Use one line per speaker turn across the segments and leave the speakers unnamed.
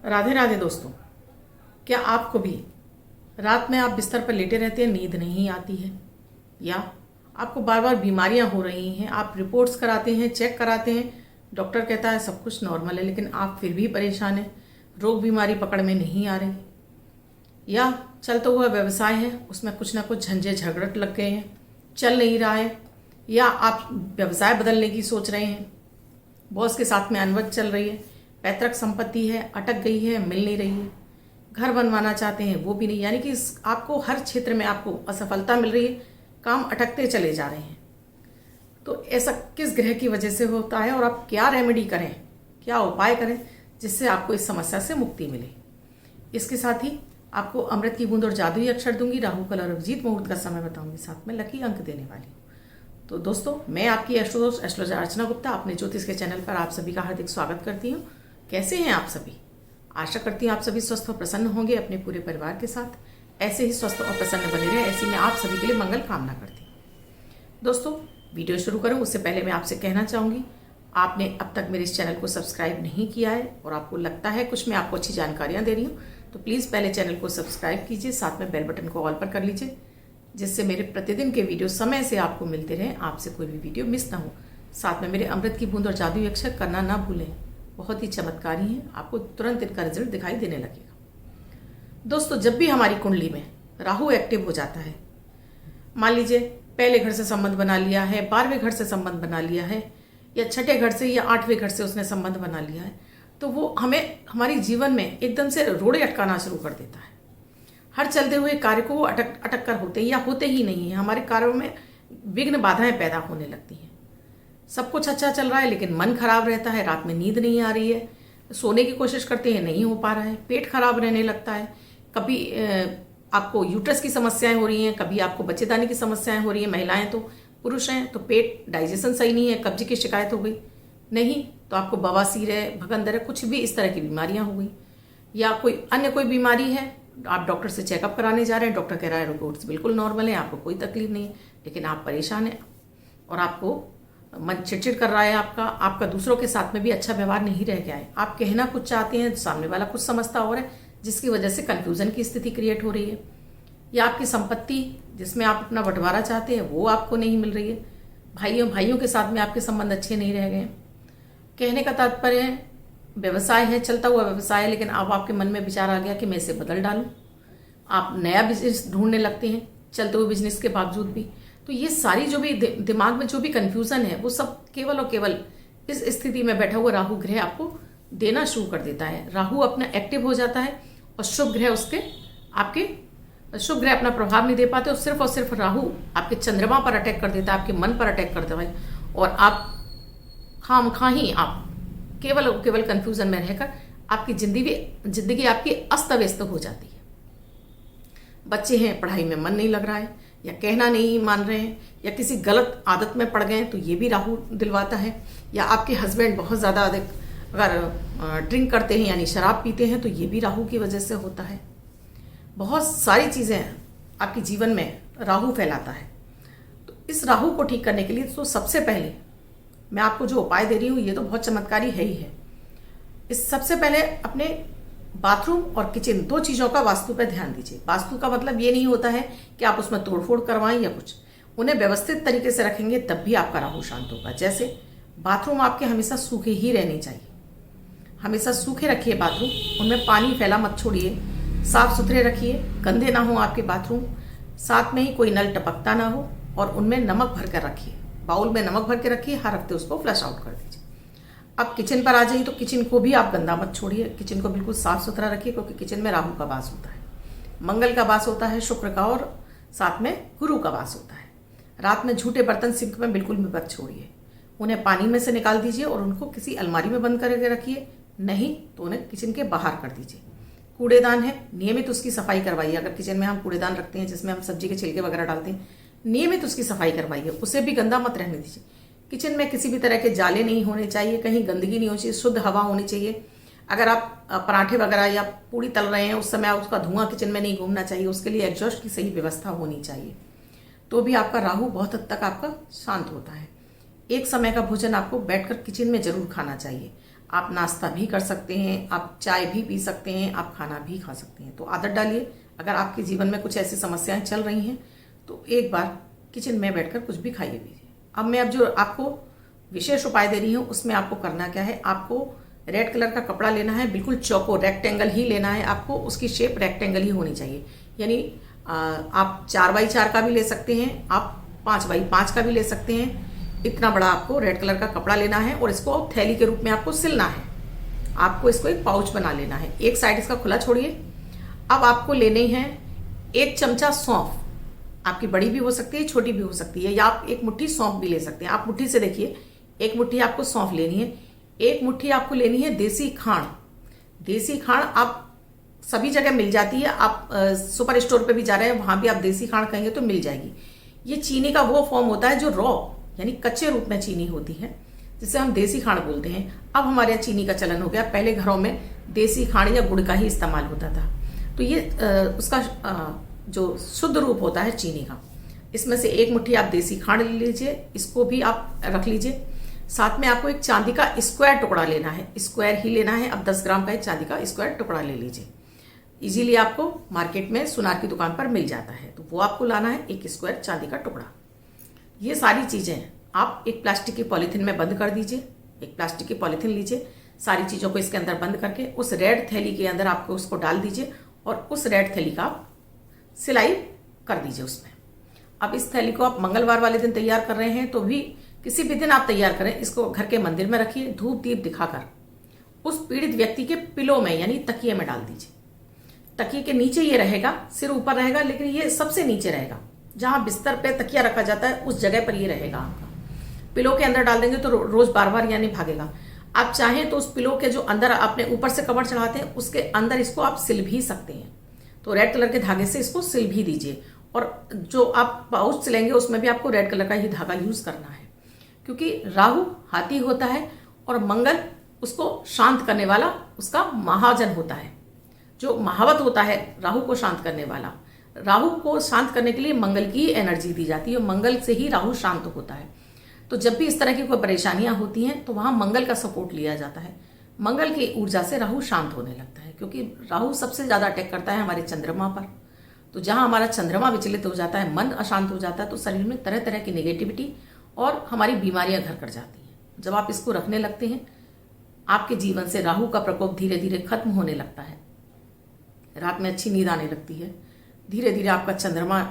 राधे राधे दोस्तों। क्या आपको भी रात में आप बिस्तर पर लेटे रहते हैं, नींद नहीं आती है, या आपको बार बार बीमारियां हो रही हैं, आप रिपोर्ट्स कराते हैं, चेक कराते हैं, डॉक्टर कहता है सब कुछ नॉर्मल है, लेकिन आप फिर भी परेशान हैं, रोग बीमारी पकड़ में नहीं आ रही, या चलता हुआ व्यवसाय है उसमें कुछ ना कुछ झंझे झगड़ट लग गए हैं, चल नहीं रहा है, या आप व्यवसाय बदलने की सोच रहे हैं, बॉस के साथ में अनबन चल रही है, पैतृक संपत्ति है अटक गई है, मिल नहीं रही है, घर बनवाना चाहते हैं वो भी नहीं, यानी कि आपको हर क्षेत्र में आपको असफलता मिल रही है, काम अटकते चले जा रहे हैं। तो ऐसा किस ग्रह की वजह से होता है और आप क्या रेमेडी करें, क्या उपाय करें जिससे आपको इस समस्या से मुक्ति मिले। इसके साथ ही आपको अमृत की बूंद और जादुई अक्षर दूंगी, राहु काल और अभिजीत मुहूर्त का समय बताऊंगी, साथ में लकी अंक देने वाली हूँ। तो दोस्तों, मैं आपकी एस्ट्रोडोस एस्ट्रोलॉजर अर्चना गुप्ता अपने ज्योतिष के चैनल पर आप सभी का हार्दिक स्वागत करती हूँ। कैसे हैं आप सभी? आशा करती हूँ आप सभी स्वस्थ और प्रसन्न होंगे अपने पूरे परिवार के साथ। ऐसे ही स्वस्थ और प्रसन्न बने रहे, ऐसी मैं आप सभी के लिए मंगल कामना करती हूँ। दोस्तों, वीडियो शुरू करूँ उससे पहले मैं आपसे कहना चाहूँगी, आपने अब तक मेरे इस चैनल को सब्सक्राइब नहीं किया है और आपको लगता है कुछ मैं आपको अच्छी जानकारियाँ दे रही हूँ, तो प्लीज़ पहले चैनल को सब्सक्राइब कीजिए, साथ में बेल बटन को ऑल पर कर लीजिए, जिससे मेरे प्रतिदिन के वीडियो समय से आपको मिलते रहें, आपसे कोई भी वीडियो मिस ना हो। साथ में मेरे अमृत की बूंद और जादुई अक्षर करना ना भूलें, बहुत ही चमत्कारी हैं, आपको तुरंत इनका रिजल्ट दिखाई देने लगेगा। दोस्तों, जब भी हमारी कुंडली में राहु एक्टिव हो जाता है, मान लीजिए पहले घर से संबंध बना लिया है, 12वें घर से संबंध बना लिया है, या छठे घर से या 8वें घर से उसने संबंध बना लिया है, तो वो हमें हमारे जीवन में एकदम से रोड़े अटकाना शुरू कर देता है। हर चलते हुए कार्य को वो अटक कर होते हैं या होते ही नहीं है, हमारे कार्यों में विघ्न बाधाएं पैदा होने लगती हैं। सब कुछ अच्छा चल रहा है लेकिन मन खराब रहता है, रात में नींद नहीं आ रही है, सोने की कोशिश करते हैं नहीं हो पा रहा है, पेट खराब रहने लगता है, कभी आपको यूट्रस की समस्याएं हो रही हैं, कभी आपको बच्चेदानी की समस्याएं हो रही हैं, महिलाएं तो पुरुष हैं तो पेट डाइजेशन सही नहीं है, कब्ज की शिकायत हो गई, नहीं तो आपको बवासीर है, भगंदर है, कुछ भी इस तरह की बीमारियां हो गई, या कोई अन्य कोई बीमारी है, आप डॉक्टर से चेकअप कराने जा रहे हैं, डॉक्टर कह रहा है रिपोर्ट्स बिल्कुल नॉर्मल है, आपको कोई तकलीफ नहीं है, लेकिन आप परेशान हैं और आपको मन चिड़चिड़ कर रहा है, आपका दूसरों के साथ में भी अच्छा व्यवहार नहीं रह गया है, आप कहना कुछ चाहते हैं, सामने वाला कुछ समझता और है, जिसकी वजह से कंफ्यूजन की स्थिति क्रिएट हो रही है, या आपकी संपत्ति जिसमें आप अपना बंटवारा चाहते हैं वो आपको नहीं मिल रही है, भाइयों के साथ में आपके संबंध अच्छे नहीं रह गए। कहने का तात्पर्य है, व्यवसाय है, चलता हुआ व्यवसाय है, लेकिन अब आपके मन में विचार आ गया कि मैं इसे बदल डालूं, आप नया बिजनेस ढूंढने लगते हैं चलते हुए बिजनेस के बावजूद भी। तो ये सारी जो भी दिमाग में जो भी कंफ्यूजन है वो सब केवल और केवल इस स्थिति में बैठा हुआ राहु ग्रह आपको देना शुरू कर देता है। राहु अपना एक्टिव हो जाता है और शुभ ग्रह शुभ ग्रह अपना प्रभाव नहीं दे पाते, और सिर्फ राहु आपके चंद्रमा पर अटैक कर देता है, आपके मन पर अटैक कर देता है, और आप खामखा ही आप केवल कंफ्यूजन में रहकर आपकी जिंदगी आपकी अस्त व्यस्त हो जाती है। बच्चे हैं, पढ़ाई में मन नहीं लग रहा है, या कहना नहीं मान रहे हैं, या किसी गलत आदत में पड़ गए हैं तो ये भी राहु दिलवाता है, या आपके हस्बैंड बहुत ज़्यादा अधिक अगर ड्रिंक करते हैं यानी शराब पीते हैं तो ये भी राहु की वजह से होता है। बहुत सारी चीज़ें आपके जीवन में राहु फैलाता है। तो इस राहु को ठीक करने के लिए तो सबसे पहले मैं आपको जो उपाय दे रही हूँ ये तो बहुत चमत्कारी है ही है। इस सबसे पहले अपने बाथरूम और किचन, दो चीज़ों का वास्तु पर ध्यान दीजिए। वास्तु का मतलब ये नहीं होता है कि आप उसमें तोड़फोड़ करवाएं या कुछ, उन्हें व्यवस्थित तरीके से रखेंगे तब भी आपका राहु शांत होगा। जैसे बाथरूम आपके हमेशा सूखे ही रहने चाहिए, हमेशा सूखे रखिए बाथरूम, उनमें पानी फैला मत छोड़िए, साफ सुथरे रखिए, गंदे ना हो आपके बाथरूम, साथ में ही कोई नल टपकता ना हो, और उनमें नमक भर कर रखिए, बाउल में नमक भर के रखिए, हर हफ्ते उसको फ्लश आउट कर दीजिए। अब किचन पर आ जाइए, तो किचन को भी आप गंदा मत छोड़िए, किचन को बिल्कुल साफ सुथरा रखिए, क्योंकि किचन में राहु का वास होता है, मंगल का वास होता है, शुक्र का, और साथ में गुरु का वास होता है। रात में झूठे बर्तन सिंक में बिल्कुल भी मत छोड़िए, उन्हें पानी में से निकाल दीजिए और उनको किसी अलमारी में बंद करके रखिए, नहीं तो उन्हें किचन के बाहर कर दीजिए। कूड़ेदान है, नियमित उसकी सफाई करवाइए। अगर किचन में हम कूड़ेदान रखते हैं जिसमें हम सब्जी के छिलके वगैरह डालते हैं, नियमित उसकी सफाई करवाइए, उसे भी गंदा मत रहने दीजिए। किचन में किसी भी तरह के जाले नहीं होने चाहिए, कहीं गंदगी नहीं होनी चाहिए, शुद्ध हवा होनी चाहिए। अगर आप पराठे वगैरह या पूड़ी तल रहे हैं उस समय उसका धुआं किचन में नहीं घूमना चाहिए, उसके लिए एग्जॉस्ट की सही व्यवस्था होनी चाहिए, तो भी आपका राहु बहुत हद तक आपका शांत होता है। एक समय का भोजन आपको बैठकर किचन में जरूर खाना चाहिए। आप नाश्ता भी कर सकते हैं, आप चाय भी पी सकते हैं, आप खाना भी खा सकते हैं। तो आदत डालिए। अगर आपके जीवन में कुछ ऐसी समस्याएं चल रही हैं तो एक बार किचन में बैठकर कुछ भी खाइए पीजिए। अब जो आपको विशेष उपाय दे रही हूँ उसमें आपको करना क्या है, आपको रेड कलर का कपड़ा लेना है, बिल्कुल चौको रेक्टेंगल ही लेना है आपको, उसकी शेप रेक्टेंगल ही होनी चाहिए। यानी आप 4x4 का भी ले सकते हैं, आप 5x5 का भी ले सकते हैं। इतना बड़ा आपको रेड कलर का कपड़ा लेना है और इसको थैली के रूप में आपको सिलना है। आपको इसको एक पाउच बना लेना है। एक साइड इसका खुला छोड़िए। अब आपको लेने हैं 1 चमचा सौंफ। आपकी बड़ी भी हो सकती है, छोटी भी हो सकती है, या आप 1 मुट्ठी सौंफ भी ले सकते हैं। आप मुट्ठी से देखिए, 1 मुट्ठी आपको सौंफ लेनी है। 1 मुट्ठी आपको लेनी है देसी खांड। देसी खांड आप सभी जगह मिल जाती है। आप सुपर स्टोर पे भी जा रहे हैं, वहां भी आप देसी खांड कहेंगे तो मिल जाएगी। ये चीनी का वो फॉर्म होता है जो रॉ यानी कच्चे रूप में चीनी होती है, जिसे हम देसी खांड बोलते हैं। अब हमारे यहाँ चीनी का चलन हो गया। पहले घरों में देसी खांड या गुड़ का ही इस्तेमाल होता था। तो ये उसका जो शुद्ध रूप होता है चीनी का। इसमें से 1 मुट्ठी आप देसी खांड ले लीजिए, इसको भी आप रख लीजिए। साथ में आपको एक चांदी का स्क्वायर टुकड़ा लेना है, स्क्वायर ही लेना है। अब 10 ग्राम का एक चांदी का स्क्वायर टुकड़ा ले लीजिए। इजीली आपको मार्केट में सुनार की दुकान पर मिल जाता है, तो वो आपको लाना है, एक स्क्वायर चांदी का टुकड़ा। ये सारी चीजें आप एक प्लास्टिक की पॉलीथीन में बंद कर दीजिए। एक प्लास्टिक की पॉलीथीन लीजिए, सारी चीजों को इसके अंदर बंद करके उस रेड थैली के अंदर आपको उसको डाल दीजिए और उस रेड थैली का आप सिलाई कर दीजिए उसमें। अब इस थैली को आप मंगलवार वाले दिन तैयार कर रहे हैं तो भी किसी भी दिन आप तैयार करें। इसको घर के मंदिर में रखिए, धूप दीप दिखाकर उस पीड़ित व्यक्ति के पिलो में यानी तकिए में डाल दीजिए। तकिए के नीचे ये रहेगा, सिर ऊपर रहेगा, लेकिन ये सबसे नीचे रहेगा। जहां बिस्तर पे तकिया रखा जाता है उस जगह पर ये रहेगा आपका। पिलो के अंदर डाल देंगे तो रोज बार बार यानी भागेगा। आप चाहें तो उस पिलो के जो अंदर आपने ऊपर से कवर चढ़ाते हैं उसके अंदर इसको आप सिल भी सकते हैं। तो रेड कलर के धागे से इसको सिल भी दीजिए। और जो आप पाउच सिलेंगे उसमें भी आपको रेड कलर का ही धागा यूज करना है, क्योंकि राहु हाथी होता है और मंगल उसको शांत करने वाला, उसका महाजन होता है। जो महावत होता है राहु को शांत करने वाला, राहु को शांत करने के लिए मंगल की एनर्जी दी जाती है और मंगल से ही राहु शांत होता है। तो जब भी इस तरह की कोई परेशानियां होती हैं तो वहां मंगल का सपोर्ट लिया जाता है। मंगल की ऊर्जा से राहु शांत होने लगता है, क्योंकि राहु सबसे ज्यादा अटैक करता है हमारे चंद्रमा पर। तो जहां हमारा चंद्रमा विचलित हो जाता है, मन अशांत हो जाता है, तो शरीर में तरह तरह की नेगेटिविटी और हमारी बीमारियां घर कर जाती हैं। जब आप इसको रखने लगते हैं, आपके जीवन से राहु का प्रकोप धीरे धीरे खत्म होने लगता है। रात में अच्छी नींद आने लगती है। धीरे धीरे आपका चंद्रमा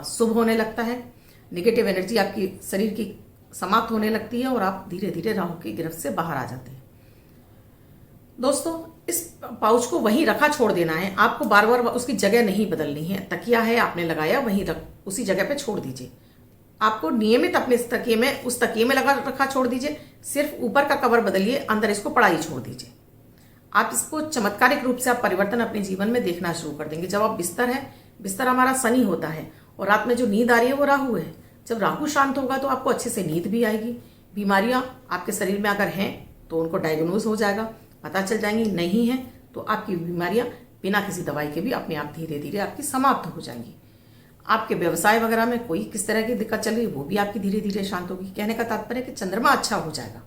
शुभ होने लगता है। नेगेटिव एनर्जी आपकी शरीर की समाप्त होने लगती है और आप धीरे धीरे राहु की गिरफ्त से बाहर आ जाते हैं। दोस्तों, इस पाउच को वहीं रखा छोड़ देना है। आपको बार बार उसकी जगह नहीं बदलनी है। तकिया है आपने लगाया, वहीं उसी जगह पे छोड़ दीजिए। आपको नियमित अपने उस तकिए में लगा रखा छोड़ दीजिए। सिर्फ ऊपर का कवर बदलिए, अंदर इसको पड़ा ही छोड़ दीजिए। आप इसको चमत्कारिक रूप से आप परिवर्तन अपने जीवन में देखना शुरू कर देंगे। जब आप बिस्तर हमारा शनि होता है और रात में जो नींद आ रही है वो राहु है। जब राहु शांत होगा तो आपको अच्छे से नींद भी आएगी। बीमारियां आपके शरीर में अगर हैं तो उनको डायग्नोज हो जाएगा, पता चल जाएंगी। नहीं है तो आपकी बीमारियां बिना किसी दवाई के भी अपने आप धीरे धीरे आपकी समाप्त हो जाएंगी। आपके व्यवसाय वगैरह में कोई किस तरह की दिक्कत चल रही है वो भी आपकी धीरे धीरे शांत होगी। कहने का तात्पर्य कि चंद्रमा अच्छा हो जाएगा।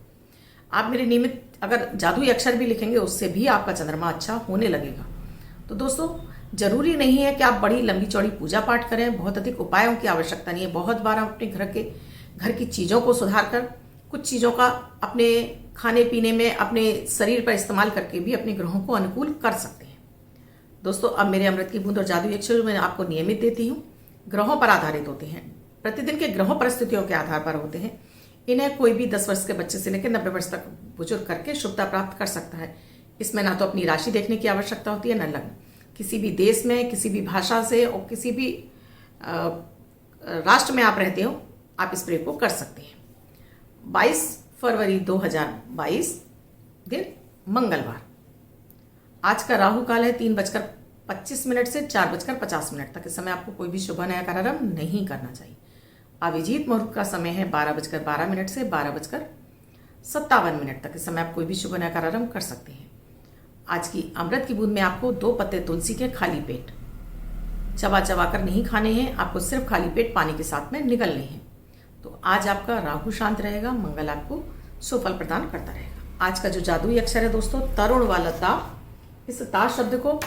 आप मेरे नियमित अगर जादुई अक्षर भी लिखेंगे उससे भी आपका चंद्रमा अच्छा होने लगेगा। तो दोस्तों, जरूरी नहीं है कि आप बड़ी लंबी चौड़ी पूजा पाठ करें। बहुत अधिक उपायों की आवश्यकता नहीं है। बहुत बार आप अपने घर की चीजों को सुधार कर, कुछ चीजों का अपने खाने पीने में, अपने शरीर पर इस्तेमाल करके भी अपने ग्रहों को अनुकूल कर सकते हैं। दोस्तों, अब मेरे अमृत की बूंद और जादुई अक्षर जो मैं आपको नियमित देती हूँ, ग्रहों पर आधारित होते हैं। प्रतिदिन के ग्रहों परिस्थितियों के आधार पर होते हैं। इन्हें कोई भी 10 वर्ष के बच्चे से लेकर 90 वर्ष तक बुजुर्ग करके शुभता प्राप्त कर सकता है। इसमें ना तो अपनी राशि देखने की आवश्यकता होती है, न लग्न। किसी भी देश में, किसी भी भाषा से और किसी भी राष्ट्र में आप रहते हो, आप इस प्रयोग को कर सकते हैं। 22 फरवरी 2022 दिन मंगलवार। आज का राहु काल है 3:25 से 4:50 तक। इस समय आपको कोई भी शुभ नया कार्यारंभ नहीं करना चाहिए। अभिजीत मुहूर्त का समय है 12:12 से 12:57 तक। इस समय आप कोई भी शुभ नया कार्यारंभ कर सकते हैं। आज की अमृत की बूंद में आपको 2 पत्ते तुलसी के खाली पेट चबा चबा कर नहीं खाने हैं। आपको सिर्फ खाली पेट पानी के साथ में निगलने हैं। तो आज आपका राहु शांत रहेगा, मंगल आपको सुफल प्रदान करता रहेगा। आज का जो जादुई अक्षर है दोस्तों, तरुण वाला ता। इस ता शब्द को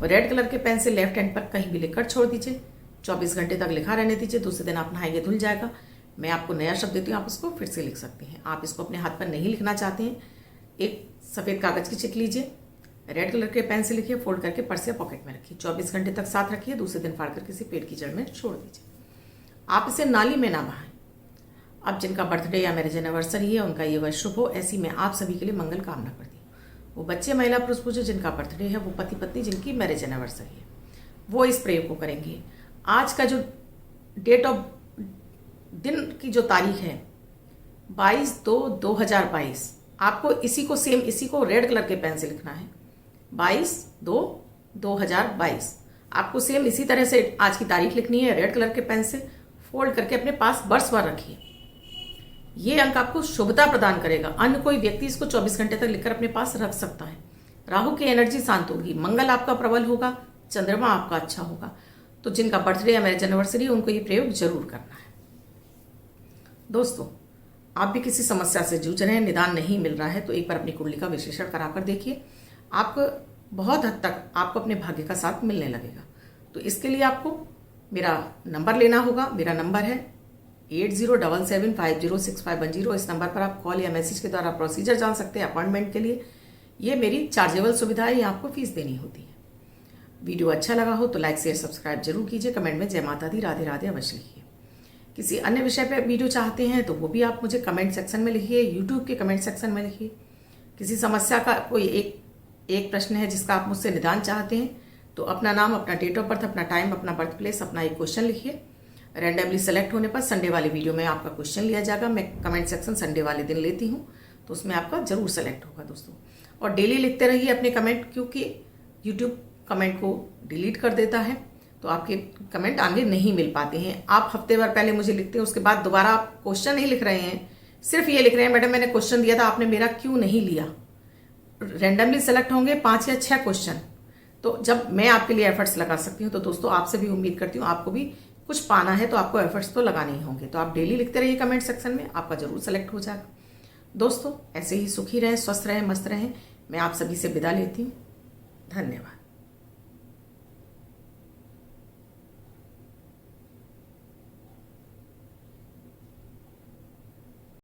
रेड कलर के पेन से लेफ्ट हैंड पर कहीं भी लिखकर छोड़ दीजिए। 24 घंटे तक लिखा रहने दीजिए। दूसरे दिन आप नहाएंगे धुल जाएगा। मैं आपको नया शब्द देती हूँ, आप उसको फिर से लिख सकते हैं। आप इसको अपने हाथ पर नहीं लिखना चाहते हैं, एक सफ़ेद कागज़ की चिट लीजिए, रेड कलर के पेन से लिखिए, फोल्ड करके पर्स या पॉकेट में रखिए। 24 घंटे तक साथ रखिए। दूसरे दिन फाड़ कर किसी पेड़ की जड़ में छोड़ दीजिए। आप इसे नाली में ना बहाएं। अब जिनका बर्थडे या मैरिज एनिवर्सरी है उनका ये वर्ष शुभ हो, ऐसी मैं आप सभी के लिए मंगल कामना करती हूँ। वो बच्चे, महिला, पुरुष पूजे जिनका बर्थडे है, वो पति पत्नी जिनकी मैरिज एनिवर्सरी है, वो इस प्रयोग को करेंगे। आज का जो डेट ऑफ दिन की जो तारीख है 22/2/2022, आपको इसी को रेड कलर के पेन से लिखना है। 22/2/2022 आपको सेम इसी तरह से आज की तारीख लिखनी है, रेड कलर के पेन से फोल्ड करके अपने पास वर्ष भर रखिए। ये अंक आपको शुभता प्रदान करेगा। अन्य कोई व्यक्ति इसको 24 घंटे तक लिखकर अपने पास रख सकता है। राहु की एनर्जी शांत होगी, मंगल आपका प्रबल होगा, चंद्रमा आपका अच्छा होगा। तो जिनका बर्थडे या मैरिज एनिवर्सरी है उनको ये प्रयोग जरूर करना है। दोस्तों, आप भी किसी समस्या से जूझ रहे हैं, निदान नहीं मिल रहा है, तो एक बार अपनी कुंडली का विश्लेषण कराकर देखिए। आपको बहुत हद तक आपको अपने भाग्य का साथ मिलने लगेगा। तो इसके लिए आपको मेरा नंबर लेना होगा। मेरा नंबर है 8077506510। इस नंबर पर आप कॉल या मैसेज के द्वारा प्रोसीजर जान सकते हैं अपॉइंटमेंट के लिए। ये मेरी चार्जेबल सुविधा है, ये आपको फीस देनी होती है। वीडियो अच्छा लगा हो तो लाइक शेयर सब्सक्राइब जरूर कीजिए। कमेंट में जय माता दी, राधे राधे अवश्य लिखिए। किसी अन्य विषय पर वीडियो चाहते हैं तो वो भी आप मुझे कमेंट सेक्शन में लिखिए, यूट्यूब के कमेंट सेक्शन में लिखिए। किसी समस्या का कोई एक प्रश्न है जिसका आप मुझसे निदान चाहते हैं तो अपना नाम, अपना डेट ऑफ बर्थ, अपना टाइम, अपना बर्थ प्लेस, अपना एक क्वेश्चन लिखिए। रैंडमली सेलेक्ट होने पर संडे वाले वीडियो में आपका क्वेश्चन लिया जाएगा। मैं कमेंट सेक्शन संडे वाले दिन लेती हूँ, तो उसमें आपका जरूर सेलेक्ट होगा दोस्तों। और डेली लिखते रहिए अपने कमेंट, क्योंकि यूट्यूब कमेंट को डिलीट कर देता है तो आपके कमेंट आगे नहीं मिल पाते हैं। आप हफ्ते भर पहले मुझे लिखते हैं, उसके बाद दोबारा आप क्वेश्चन नहीं लिख रहे हैं, सिर्फ ये लिख रहे हैं मैडम मैंने क्वेश्चन दिया था, आपने मेरा क्यों नहीं लिया। रैंडमली सेलेक्ट होंगे 5 या 6 क्वेश्चन, तो जब मैं आपके लिए एफर्ट्स लगा सकती हूँ तो दोस्तों आपसे भी उम्मीद करती हूँ आपको भी कुछ पाना है तो आपको एफर्ट्स तो लगाने ही होंगे। तो आप डेली लिखते रहिए कमेंट सेक्शन में, आपका जरूर सेलेक्ट हो जाएगा। दोस्तों, ऐसे ही सुखी रहें, स्वस्थ रहें, मस्त रहें। मैं आप सभी से विदा लेती हूँ। धन्यवाद।